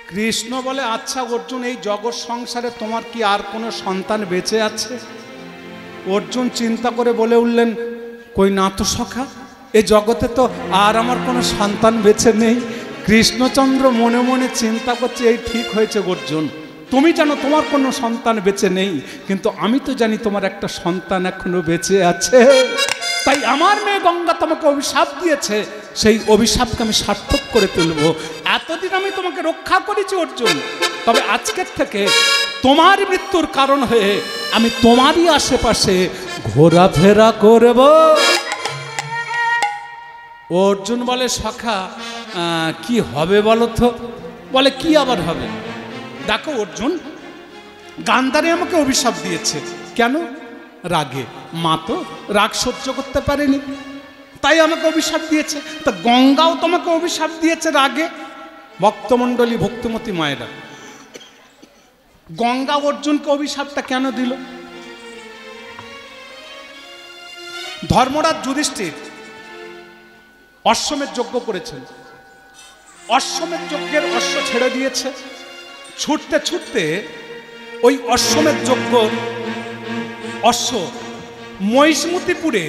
কৃষ্ণ বলে আচ্ছা অর্জুন, এই জগৎ সংসারে তোমার কি আর কোনো সন্তান বেঁচে আছে? অর্জুন চিন্তা করে বলে উঠলেন কই না তো সখা, এই জগতে তো আর আমার কোনো সন্তান বেঁচে নেই। কৃষ্ণচন্দ্র মনে মনে চিন্তা করছে এই ঠিক হয়েছে অর্জুন, তুমি জানো তোমার কোনো সন্তান বেঁচে নেই, কিন্তু আমি তো জানি তোমার একটা সন্তান এখনো বেঁচে আছে। তাই আমার মেয়ে গঙ্গা তোমাকে অভিশাপ দিয়েছে, সেই অভিশাপকে আমি সার্থক করে তুলব। এতদিন আমি তোমাকে রক্ষা করেছি অর্জুন, তবে আজকের থেকে তোমার মৃত্যুর কারণ হয়ে আমি তোমারই আশেপাশে ঘোরাফেরা করব। অর্জুন বলে সখা কি হবে বলো তো? বলে কি আবার হবে? দেখো অর্জুন, গান্ধারী আমাকে অভিশাপ দিয়েছে কেন? রাগে। মা তো রাগ সহ্য করতে পারেনি, তাই আমাকে অভিশাপ দিয়েছে। তা গঙ্গাও তোমাকে অভিশাপ দিয়েছে রাগে। ভক্তমণ্ডলী, ভক্তিমতী মায়েরা, গঙ্গা অর্জুনকে অভিশাপটা কেন দিল? ধর্মরাজ যুধিষ্ঠির অশ্বমেধ যজ্ঞ করেছেন। অশ্বমেধ যজ্ঞের অশ্ব ছেড়ে দিয়েছে। ছুটতে ছুটতে ওই অশ্বমেধ যজ্ঞ অশ্ব মহিষ্মতিপুরে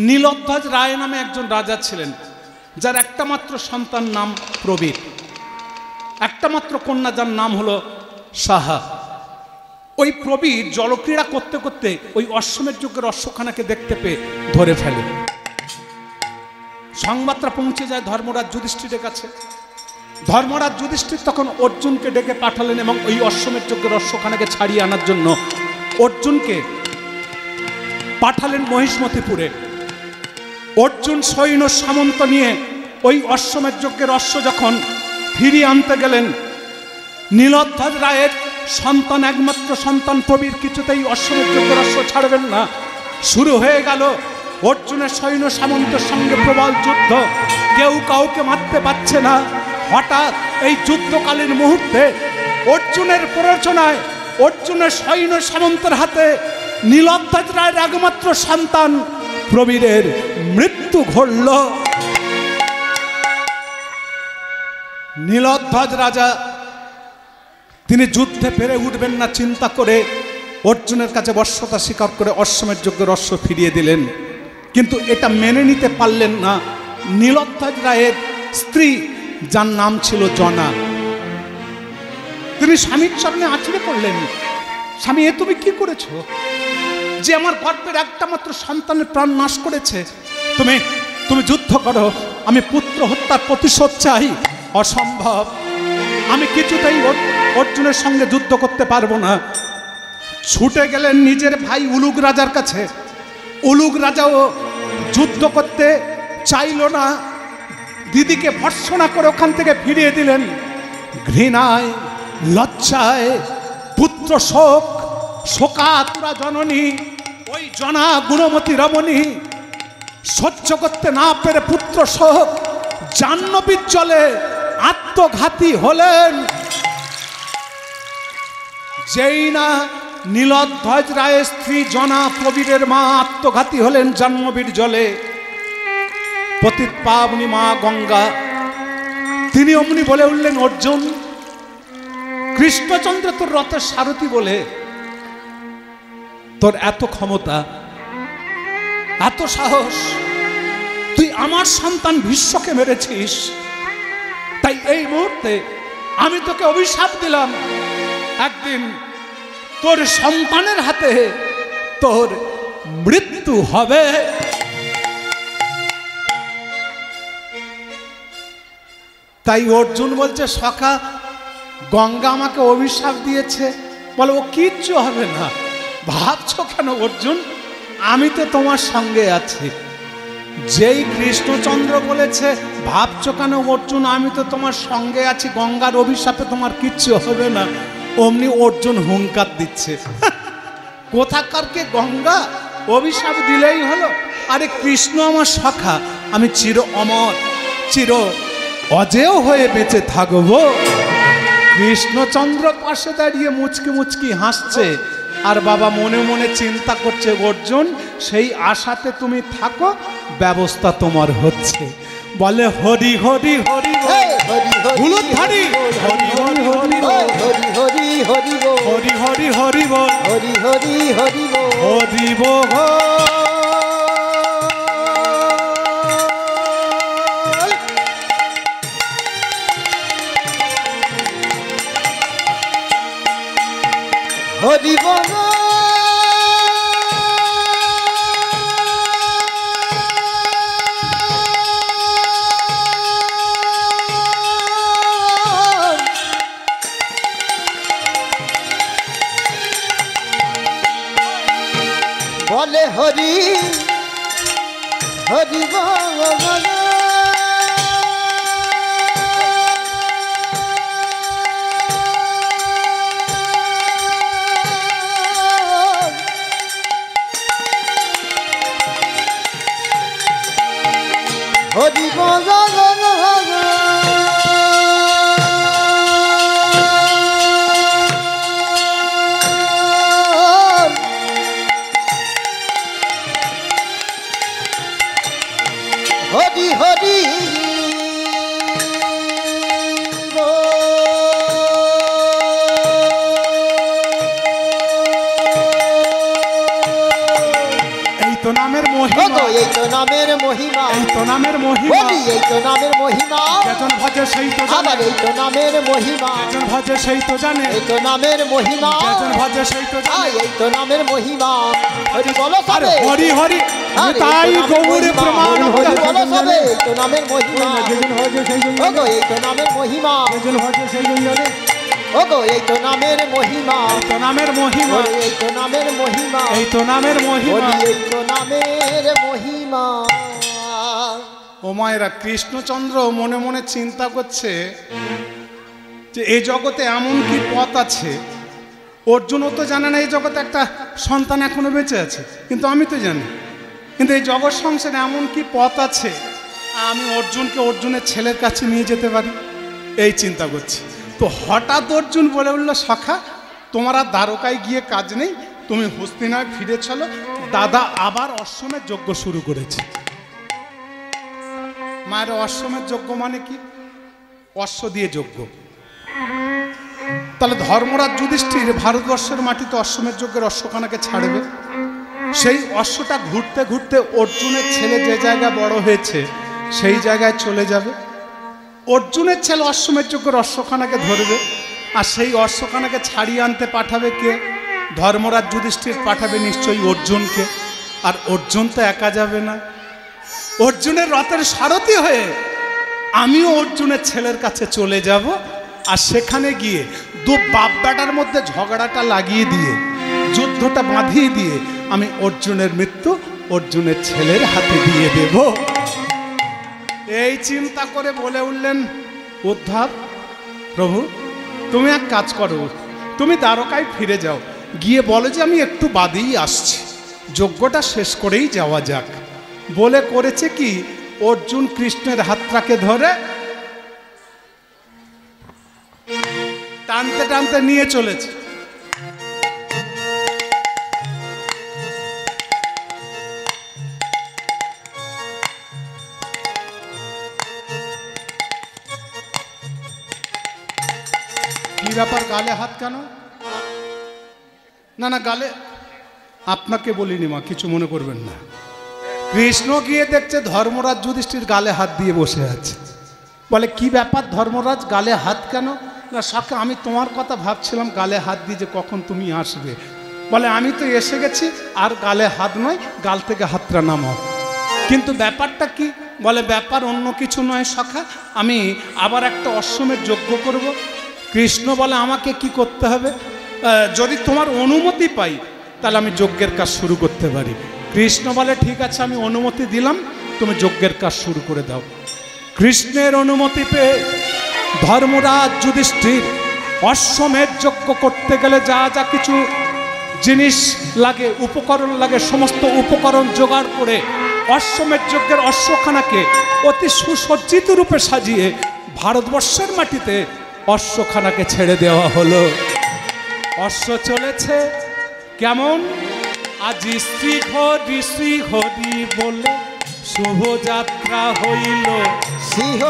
নীলধ্বজ রায় নামে একজন রাজা ছিলেন, যার একটা মাত্র সন্তান নাম প্রবীর, একটা মাত্র কন্যা যার নাম হলো সাহা। ওই প্রবীর জলক্রীড়া করতে করতে ওই অশ্বমেধ যজ্ঞের অশ্বখানাকে দেখতে পেয়ে ধরে ফেলে। সংবাদটা পৌঁছে যায় ধর্মরাজ যুধিষ্ঠিরের কাছে। ধর্মরাজ যুধিষ্ঠির তখন অর্জুনকে ডেকে পাঠালেন এবং ওই অশ্বমেধ যজ্ঞের অশ্বখানাকে ছাড়িয়ে আনার জন্য অর্জুনকে পাঠালেন মহিষ্মতিপুরে। অর্জুন সৈন্য সামন্ত নিয়ে ওই অশ্বমেধ যজ্ঞের অশ্ব যখন ফিরিয়ে আনতে গেলেন, নীলধ্বজ রায়ের সন্তান, একমাত্র সন্তান প্রবীর কিছুতেই অশ্বমেধ যজ্ঞের অশ্ব ছাড়বেন না। শুরু হয়ে গেল অর্জুনের সৈন্য সামন্তের সঙ্গে প্রবল যুদ্ধ। কেউ কাউকে মারতে পারছে না। হঠাৎ এই যুদ্ধকালীন মুহূর্তে অর্জুনের প্ররোচনায় অর্জুনের সৈন্য সামন্তের হাতে নীলধ্বজ রায়ের একমাত্র সন্তান প্রবীরের মৃত্যু ঘটল। নীলধ্বজ রাজা তিনি যুদ্ধে পেরে উঠবেন না চিন্তা করে অর্জুনের কাছে বশ্যতা স্বীকার করে অশ্বমেধ যজ্ঞের অশ্ব ফিরিয়ে দিলেন। কিন্তু এটা মেনে নিতে পারলেন না নীলধ্বজ রায়ের স্ত্রী, যার নাম ছিল জনা। তিনি স্বামীর সামনে আছড়ে পড়লেন, স্বামী এ তুমি কি করেছো? যে আমার গর্ভের একটা মাত্র সন্তানের প্রাণ নাশ করেছে, তুমি যুদ্ধ করো, আমি পুত্র হত্যার প্রতিশোধ চাই। অসম্ভব, আমি কিছুতেই অর্জুনের সঙ্গে যুদ্ধ করতে পারবো না। ছুটে গেলেন নিজের ভাই উলুগ রাজার কাছে। উলুগ রাজাও যুদ্ধ করতে চাইল না, দিদিকে ভর্ৎসনা করে ওখান থেকে ফিরিয়ে দিলেন। ঘৃণায়, লজ্জায়, পুত্র শোক, শোকাতুরা জননী ওই জনা গুণমতী রমণী সহ্য করতে না পেরে পুত্র শোক জাহ্নবীর জলে আত্মঘাতী হলেন। যেই না নীলধ্বজ রায়ের স্ত্রী জনা প্রবীরের মা আত্মঘাতী হলেন জাহ্নবীর জলে, পতিত পাবনী মা গঙ্গা তিনি অমনি বলে উঠলেন, অর্জুন, কৃষ্ণচন্দ্র তোর রথের সারথি বলে তোর এত ক্ষমতা, এত সাহস, তুই আমার সন্তান ভীষ্মকে মেরেছিস। তাই এই মুহূর্তে আমি তোকে অভিশাপ দিলাম, একদিন তোর সন্তানের হাতে তোর মৃত্যু হবে। তাই অর্জুন বলছে, সখা গঙ্গা আমাকে অভিশাপ দিয়েছে, বলে ও কিচ্ছু হবে না। ভাবছো কেন অর্জুন, আমি তো তোমার সঙ্গে আছি। যেই কৃষ্ণচন্দ্র বলেছে ভাবছো কেন অর্জুন, আমি তো তোমার সঙ্গে আছি, গঙ্গার অভিশাপে তোমার কিচ্ছু হবে না, অমনি অর্জুন হুঙ্কার দিচ্ছে। কোথাকার কে গঙ্গা, অভিশাপ দিলেই হলো। আরে কৃষ্ণ আমার সখা, আমি চির অমর চির অজেয় হয়ে বেঁচে থাকবো। কৃষ্ণচন্দ্র পাশে দাঁড়িয়ে মুচকি মুচকি হাসছে, আর বাবা মনে মনে চিন্তা করছে অর্জুন সেই আশাতে তুমি থাকো, ব্যবস্থা তোমার হচ্ছে। বলে হরি হরি হরি হরি হরি হরি হরি হরি হরি হরি হরি হরি হরি বল হরি হরি হরি হরি বল। হরি বল বলে হরি হরি বল হরি বল হরি হরি এই তো নামের মহিমা, এই তো নামের মহিমা, এই তো নামের মহিমা, বলি এই তো নামের মহিমা, যেজন ভজে সেই তো জানে, আবার এই তো নামের মহিমা, যেজন ভজে সেই তো জানে, এই তো নামের মহিমা, যেজন ভজে সেই তো জানে। এই তো নামের মহিমা, হরি বলো আরে সবে, হরি হরি তাই গৌর প্রমাণ, হরি বলো সবে, এই তো নামের মহিমা, ওগো এই তো নামের মহিমা, ওগো এই তো নামের মহিমা, এই তো নামের মহিমা, এই তো নামের মহিমা, এই তো নামের মহিমা। এই তো নামের মহিমা। ও মায়েরা, কৃষ্ণচন্দ্র মনে মনে চিন্তা করছে যে এই জগতে এমন কি পথ আছে। অর্জুনও তো জানে না এই জগতে একটা সন্তান এখনো বেঁচে আছে, কিন্তু আমি তো জানি। কিন্তু এই জগৎ সংসারে এমন কি পথ আছে আমি অর্জুনকে অর্জুনের ছেলের কাছে নিয়ে যেতে পারি, এই চিন্তা করছি। তো হঠাৎ অর্জুন বলে উঠল, সখা তোমার আর দ্বারকায় গিয়ে কাজ নেই, তুমি হস্তিনায় ফিরে চলো, দাদা আবার অশ্বমেধ যজ্ঞ শুরু করেছে। মায়ের অশ্বমেধ যজ্ঞ মানে কি? অশ্ব দিয়ে যজ্ঞ। তাহলে ধর্মরাজ যুধিষ্ঠির ভারতবর্ষের মাটিতে অশ্বমেধ যজ্ঞের অশ্বখানাকে ছাড়বে। সেই অশ্বটা ঘুরতে ঘুরতে অর্জুনের ছেলে যে জায়গায় বড় হয়েছে সেই জায়গায় চলে যাবে। অর্জুনের ছেলে অশ্বমেধ যজ্ঞের অশ্বখানাকে ধরবে, আর সেই অশ্বখানাকে ছাড়িয়ে আনতে পাঠাবে কে? ধর্মরাজ যুধিষ্ঠির পাঠাবে নিশ্চয়ই অর্জুনকে। আর অর্জুন তো একা যাবে না, অর্জুনের রথের সারথি হয়ে আমিও অর্জুনের ছেলের কাছে চলে যাব। আর সেখানে গিয়ে দু বাপ বেটার মধ্যে ঝগড়াটা লাগিয়ে দিয়ে, যুদ্ধটা বাঁধিয়ে দিয়ে আমি অর্জুনের মৃত্যু অর্জুনের ছেলের হাতে দিয়ে দেব। এই চিন্তা করে বলে উঠলেন উদ্ধব, প্রভু তুমি এক কাজ করো, তুমি দ্বারকায় ফিরে যাও, গিয়ে বলো যে আমি একটু বাদেই আসছি, যজ্ঞটা শেষ করেই যাওয়া যাক। বলে করেছে কি, অর্জুন কৃষ্ণের হাতটাকে ধরে টানতে টানতে নিয়ে চলেছে। কি ব্যাপার, গালে হাত কেন? না না, গালে আপনাকে বলিনি মা, কিছু মনে করবেন না। কৃষ্ণ গিয়ে দেখছে ধর্মরাজ যুধিষ্ঠির গালে হাত দিয়ে বসে আছে। বলে কি ব্যাপার ধর্মরাজ, গালে হাত কেন? না সখা আমি তোমার কথা ভাবছিলাম, গালে হাত দিয়ে যে কখন তুমি আসবে। বলে আমি তো এসে গেছি, আর গালে হাত নয়, গাল থেকে হাতটা নামাও। কিন্তু ব্যাপারটা কি? বলে ব্যাপার অন্য কিছু নয় সখা, আমি আবার একটা অশ্বমেধ যজ্ঞ করব। কৃষ্ণ বলে আমাকে কি করতে হবে? যদি তোমার অনুমতি পাই তাহলে আমি যজ্ঞের কাজ শুরু করতে পারি। কৃষ্ণ বলে ঠিক আছে, আমি অনুমতি দিলাম, তুমি যজ্ঞের কাজ শুরু করে দাও। কৃষ্ণের অনুমতি পেয়ে ধর্মরাজ যুধিষ্ঠির অশ্বমেধ যজ্ঞ করতে গেলে যা যা কিছু জিনিস লাগে, উপকরণ লাগে, সমস্ত উপকরণ জোগাড় করে অশ্বমেধ যজ্ঞের অশ্বখানাকে অতি সুসজ্জিত রূপে সাজিয়ে ভারতবর্ষের মাটিতে অশ্বখানাকে ছেড়ে দেওয়া হলো। অশ্ব চলেছে কেমন? আজি শ্রী হরি বলে শুভযাত্রা হইল।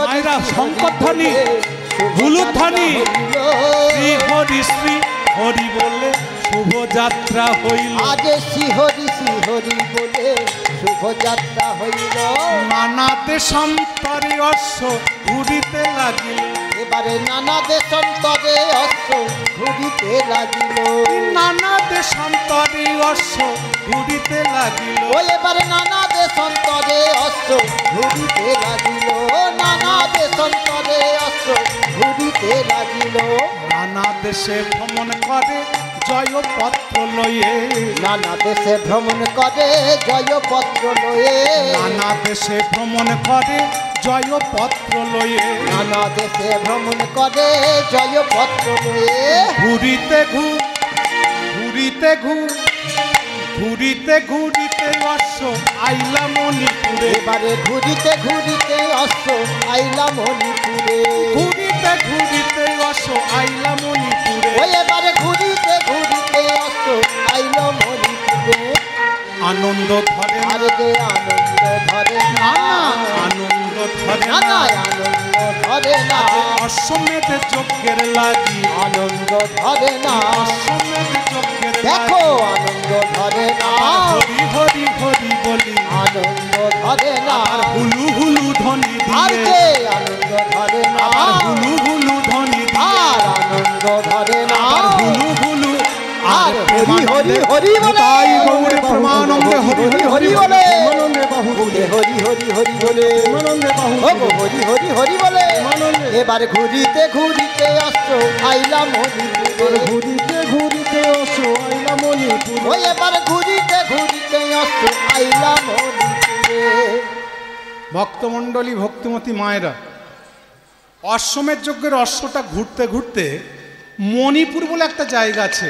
মায়েরা শঙ্করধ্বনি, হুলুধ্বনি, শ্রী হরি বলে শুভযাত্রা হইল। আজ শ্রী হরি বলে শুভযাত্রা হইল। নানা দেশান্তরে অশ্ব ঘুরিতে লাগিল। এবারে নানা দেশান্তরে অশ্ব ঘুরিতে লাগিল। নানা দেশান্তরে অশ্ব ঘুরিতে লাগিল। ও এবারে নানা দেশান্তরে অশ্ব ঘুরিতে লাগিল। নানা দেশান্তরে অশ্ব ঘুরিতে লাগিল। নানা দেশে ভ্রমণ করে জয়পত্র লয়ে। নানা দেশে ভ্রমণ করে জয়পত্র লয়ে। নানা দেশে ভ্রমণ করে জয়পত্র লয়ে। নানা দেশে ভ্রমণ করে জয়পত্র লয়ে। ঘুরিতে ঘুরিতে অশ্ব আইলা মণিপুরে। এবারে ঘুরিতে অশ্ব আইলা মণিপুরে। ঘুরিতে অশ্ব আইলা মণিপুরে। ওই এবারে ঘুরিতে অশ্ব আইলা মণিপুরে। আনন্দ ধরে না, আরে যে আনন্দ ধরে না। আনন্দ ধরে না না, আনন্দ ধরে না। অশ্বমেধে যজ্ঞের লাগি। আনন্দ ধরে না। অশ্বমেধে যজ্ঞের দেখো লাগি। আনন্দ ধরে না। হরি হরি হরি বলি আনন্দ ধরে না। আর হুলু হুলু ধ্বনি আর দিয়ে। যে আনন্দ ধরে না। আর হুলু হুলু ধ্বনি দিয়ে। আর আনন্দ ধরে না। আর হুলু হুলু আর হরি হরি হরি বলে। তাই গৌরে প্রেমানন্দে হরি হরি হরি বলে। প্রেমানন্দে বাহু বলে হরি হরি হরি বলে। প্রেমানন্দে বাহু ও গো হরি হরি হরি বলে। এবার ঘুরিতে অশ্ব আইলা মণিপুরে। ঘুরিতে অশ্ব আইলা মণিপুরে। ও এবার ঘুরিতে অশ্ব আইলা মণিপুরে। ভক্তমণ্ডলী, ভক্তিমতী মায়েরা, অশ্বমেধ যজ্ঞের অশ্বটা ঘুরতে ঘুরতে মণিপুর বলে একটা জায়গা আছে,